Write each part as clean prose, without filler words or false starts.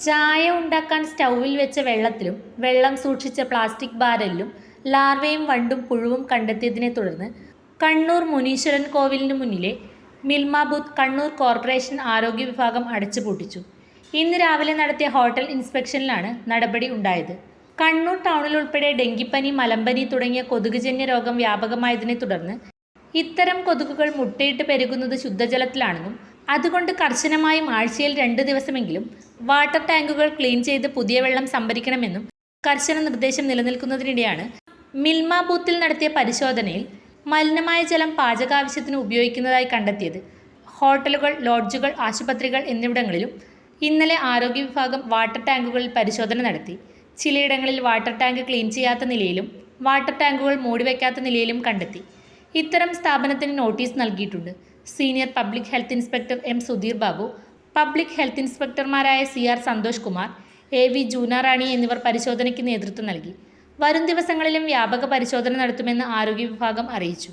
ചായ ഉണ്ടാക്കാൻ സ്റ്റൗവിൽ വെച്ച വെള്ളത്തിലും വെള്ളം സൂക്ഷിച്ച പ്ലാസ്റ്റിക് ബാരലിലും ലാർവയും വണ്ടും പുഴുവും കണ്ടെത്തിയതിനെ തുടർന്ന് കണ്ണൂർ മുനീശ്വരൻ കോവിലിന് മുന്നിലെ മിൽമ ബൂത്ത് കണ്ണൂർ കോർപ്പറേഷൻ ആരോഗ്യ വിഭാഗം അടച്ചുപൂട്ടിച്ചു. ഇന്ന് രാവിലെ നടത്തിയ ഹോട്ടൽ ഇൻസ്പെക്ഷനിലാണ് നടപടി ഉണ്ടായത്. കണ്ണൂർ ടൗണിലുൾപ്പെടെ ഡെങ്കിപ്പനി, മലമ്പനി തുടങ്ങിയ കൊതുകുജന്യ രോഗം വ്യാപകമായതിനെ തുടർന്ന് ഇത്തരം കൊതുകുകൾ മുട്ടയിട്ട് പെരുകുന്നത് ശുദ്ധജലത്തിലാണെന്നും അതുകൊണ്ട് കർശനമായും ആഴ്ചയിൽ 2 ദിവസമെങ്കിലും വാട്ടർ ടാങ്കുകൾ ക്ലീൻ ചെയ്ത് പുതിയ വെള്ളം സംഭരിക്കണമെന്നും കർശന നിർദ്ദേശം നിലനിൽക്കുന്നതിനിടെയാണ് മിൽമ ബൂത്തിൽ നടത്തിയ പരിശോധനയിൽ മലിനമായ ജലം പാചകാവശ്യത്തിന് ഉപയോഗിക്കുന്നതായി കണ്ടെത്തിയത്. ഹോട്ടലുകൾ, ലോഡ്ജുകൾ, ആശുപത്രികൾ എന്നിവിടങ്ങളിലും ഇന്നലെ ആരോഗ്യ വിഭാഗം വാട്ടർ ടാങ്കുകളിൽ പരിശോധന നടത്തി. ചിലയിടങ്ങളിൽ വാട്ടർ ടാങ്ക് ക്ലീൻ ചെയ്യാത്ത നിലയിലും വാട്ടർ ടാങ്കുകൾ മൂടിവെക്കാത്ത നിലയിലും കണ്ടെത്തി. ഇത്തരം സ്ഥാപനത്തിന് നോട്ടീസ് നൽകിയിട്ടുണ്ട്. Senior public health inspector M Sudheer Babu, public health ഇൻസ്പെക്ടർമാരായ CR സന്തോഷ് കുമാർ, AV ജൂനാറാണി എന്നിവർ പരിശോധനയ്ക്ക് നേതൃത്വം നൽകി. വരും ദിവസങ്ങളിലും വ്യാപക പരിശോധന നടത്തുമെന്ന് ആരോഗ്യ വിഭാഗം അറിയിച്ചു.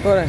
പോരെ